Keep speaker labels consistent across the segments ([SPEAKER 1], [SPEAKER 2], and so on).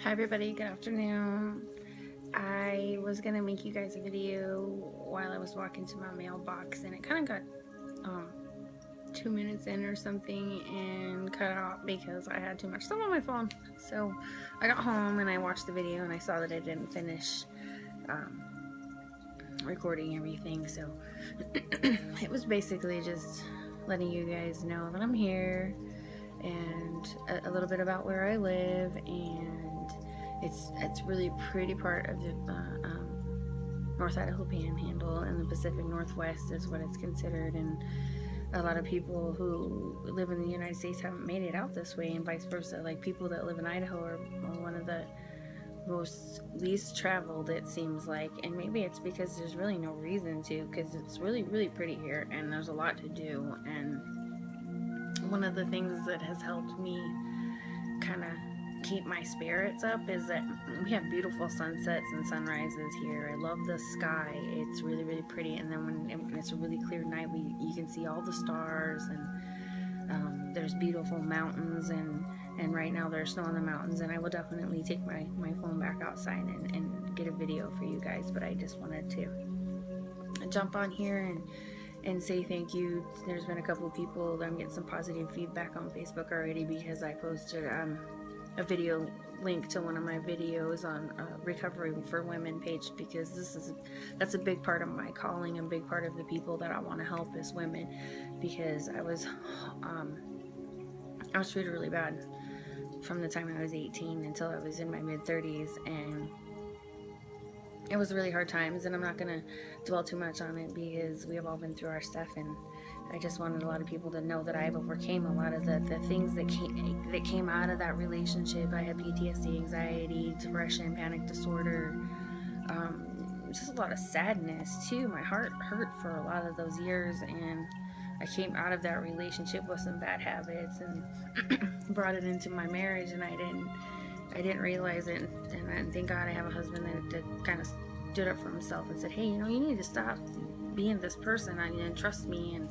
[SPEAKER 1] Hi everybody, good afternoon. I was gonna make you guys a video while I was walking to my mailbox, and it kind of got 2 minutes in or something and cut out because I had too much stuff on my phone. So I got home and I watched the video and I saw that I didn't finish recording everything. So it was basically just letting you guys know that I'm here and a little bit about where I live, and it's really pretty part of the North Idaho Panhandle, and the Pacific Northwest is what it's considered, and a lot of people who live in the United States haven't made it out this way, and vice versa. Like, people that live in Idaho are one of the most least traveled, it seems like, and maybe it's because there's really no reason to, because it's really pretty here and there's a lot to do. And one of the things that has helped me kind of keep my spirits up is that we have beautiful sunsets and sunrises here. I love the sky. It's really pretty, and then when it's a really clear night, you can see all the stars, and there's beautiful mountains, and right now there's snow on the mountains, and I will definitely take my phone back outside and get a video for you guys. But I just wanted to jump on here and say thank you. There's been a couple of people that I'm getting some positive feedback on Facebook already, because I posted a video link to one of my videos on Recovery for Women page, because that's a big part of my calling, and big part of the people that I want to help is women, because I was treated really bad from the time I was 18 until I was in my mid-30s, and it was really hard times, and I'm not gonna dwell too much on it because we have all been through our stuff, and I just wanted a lot of people to know that I've overcame a lot of the things that came out of that relationship. I had PTSD, anxiety, depression, panic disorder, just a lot of sadness too. My heart hurt for a lot of those years, and I came out of that relationship with some bad habits and brought it into my marriage, and I didn't realize it. And thank God I have a husband that kind of stood up for himself and said, hey, you need to stop being this person and trust me. And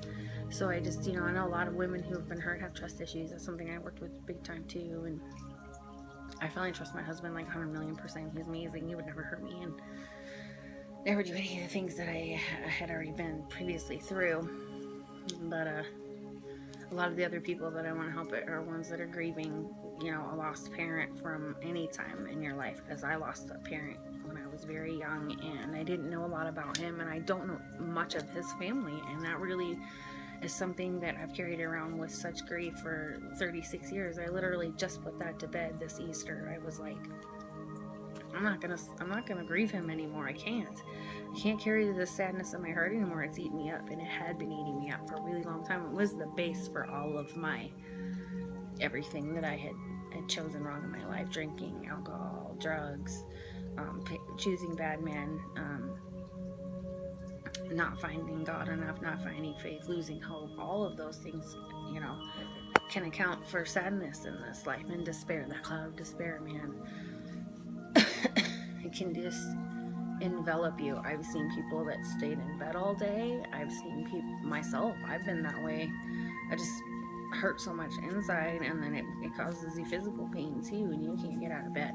[SPEAKER 1] so I just, I know a lot of women who have been hurt have trust issues. That's something I worked with big time too. And I finally trust my husband like 100,000,000%. He's amazing. He would never hurt me and never do any of the things that I had already been previously through. But a lot of the other people that I want to help are ones that are grieving, a lost parent from any time in your life, because I lost a parent when I was very young, and I didn't know a lot about him, and I don't know much of his family, and that really is something that I've carried around with such grief for 36 years. I literally just put that to bed this Easter. I was like, I'm not gonna grieve him anymore. I can't carry the sadness in my heart anymore. It's eating me up, and it had been eating me up for a really long time. It was the base for all of my everything that I had chosen wrong in my life: drinking, alcohol, drugs, choosing bad men, not finding God enough, not finding faith, losing hope. All of those things, can account for sadness in this life, and despair. That cloud of despair, man. It can just envelop you. I've seen people that stayed in bed all day. I've seen people, myself, I've been that way. I just hurt so much inside, and then it causes you physical pain too, and you can't get out of bed.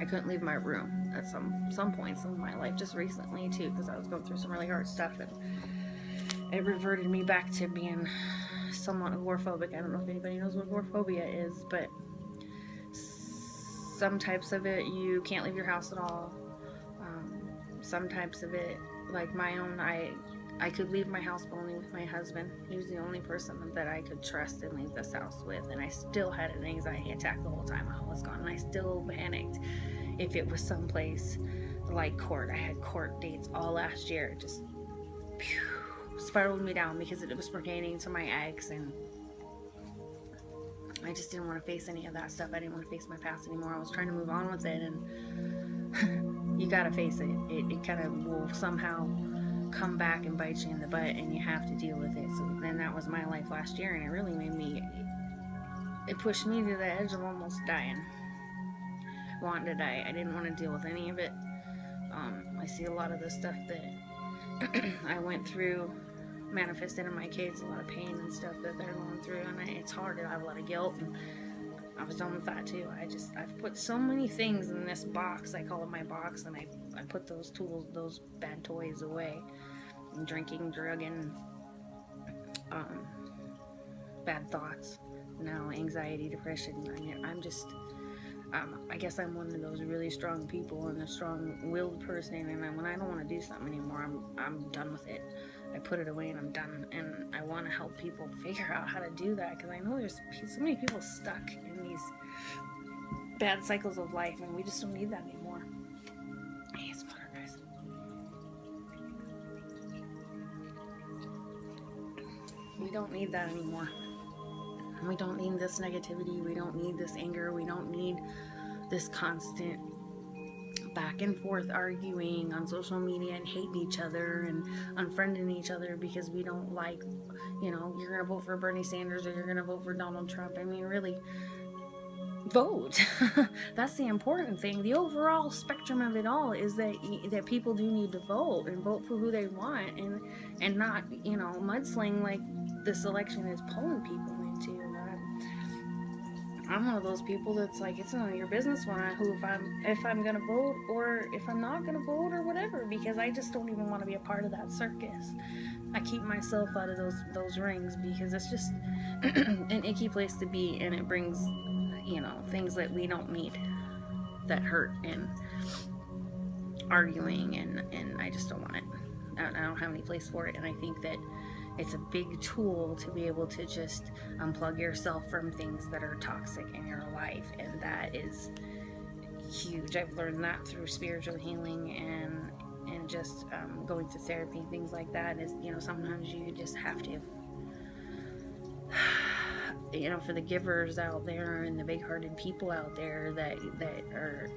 [SPEAKER 1] I couldn't leave my room at some points in my life, just recently too, because I was going through some really hard stuff, and it reverted me back to being somewhat agoraphobic. I don't know if anybody knows what agoraphobia is, but some types of it, you can't leave your house at all. Some types of it, like my own, I could leave my house, but only with my husband. He was the only person that I could trust and leave this house with, and I still had an anxiety attack the whole time I was gone, and I still panicked if it was someplace like court. I had court dates all last year. It just spiraled me down because it was pertaining to my ex, and I just didn't want to face any of that stuff. I didn't want to face my past anymore. I was trying to move on with it, and you gotta face it. It kind of will somehow come back and bite you in the butt, and you have to deal with it. So then that was my life last year, and it really it pushed me to the edge of almost dying. Wanting to die. I didn't want to deal with any of it. I see a lot of the stuff that I went through manifested in my kids, a lot of pain and stuff that they're going through, and it's hard. I have a lot of guilt, and I was done with that too. I've put so many things in this box. I call it my box, and I put those tools, those bad toys away. Drinking, drugging, bad thoughts, now anxiety, depression. I mean, I'm just, I guess I'm one of those really strong people and a strong-willed person, and when I don't want to do something anymore, I'm done with it. I put it away and I'm done, and I want to help people figure out how to do that, because I know there's so many people stuck in these bad cycles of life, and we just don't need that anymore. Hey, it's water, guys. We don't need that anymore. We don't need this negativity. We don't need this anger. We don't need this constant back and forth arguing on social media and hating each other and unfriending each other because we don't like, you know, you're going to vote for Bernie Sanders or you're going to vote for Donald Trump. I mean, really, vote. That's the important thing. The overall spectrum of it all is that people do need to vote and vote for who they want, and not, you know, mudsling like this election is pulling people into. I'm one of those people that's like, it's none of your business if I'm gonna vote or if I'm not gonna vote or whatever, because I just don't even want to be a part of that circus. I keep myself out of those rings because it's just an icky place to be, and it brings, you know, things that we don't need, that hurt and arguing, and I just don't want it. I don't have any place for it, and I think that it's a big tool to be able to just unplug yourself from things that are toxic in your life, and that is huge. I've learned that through spiritual healing and just going through therapy, things like that. Is, you know, sometimes you just have to, you know, for the givers out there and the big-hearted people out there that are,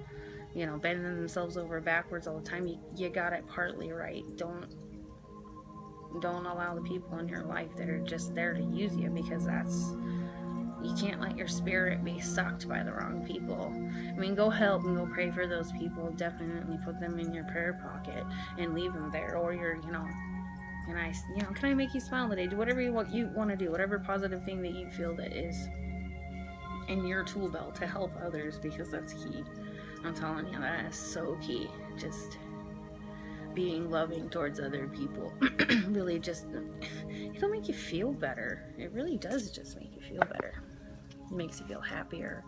[SPEAKER 1] you know, bending themselves over backwards all the time, you got it partly right. Don't allow the people in your life that are just there to use you, because you can't let your spirit be sucked by the wrong people. I mean, go help and go pray for those people. Definitely put them in your prayer pocket and leave them there. Or you're, you know, can I make you smile today? Do whatever you want to do, whatever positive thing that you feel that is in your tool belt to help others, because that's key. I'm telling you, that is so key. Just being loving towards other people really just, it'll make you feel better. It really does just make you feel better. It makes you feel happier,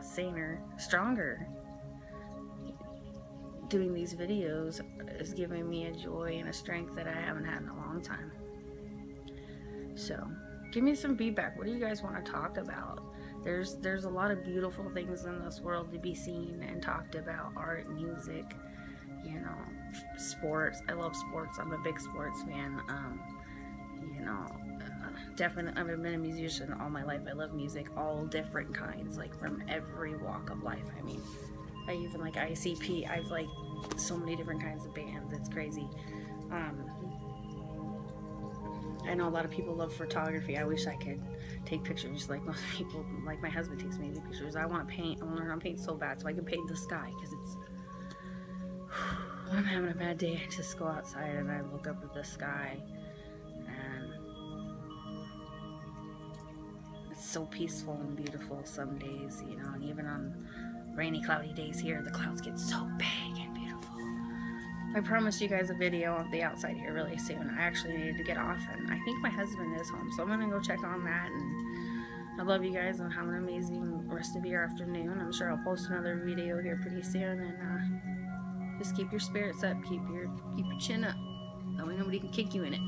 [SPEAKER 1] saner, stronger. Doing these videos is giving me a joy and a strength that I haven't had in a long time. So give me some feedback. What do you guys want to talk about? There's a lot of beautiful things in this world to be seen and talked about. Art, music, you know, sports. I love sports. I'm a big sports fan. You know, definitely, I've been a musician all my life. I love music, all different kinds, like from every walk of life. I mean, I even like ICP. I've like so many different kinds of bands. It's crazy. I know a lot of people love photography. I wish I could take pictures like most people. Like my husband takes amazing pictures. I want to paint. I want to learn how to paint so bad so I can paint the sky, because it's, when I'm having a bad day, I just go outside and I look up at the sky, and it's so peaceful and beautiful some days, you know. And even on rainy, cloudy days here, the clouds get so big and beautiful. I promised you guys a video of the outside here really soon. I actually needed to get off, and I think my husband is home, so I'm gonna go check on that. And I love you guys, and have an amazing rest of your afternoon. I'm sure I'll post another video here pretty soon, and just keep your spirits up, keep your chin up. That way nobody can kick you in it.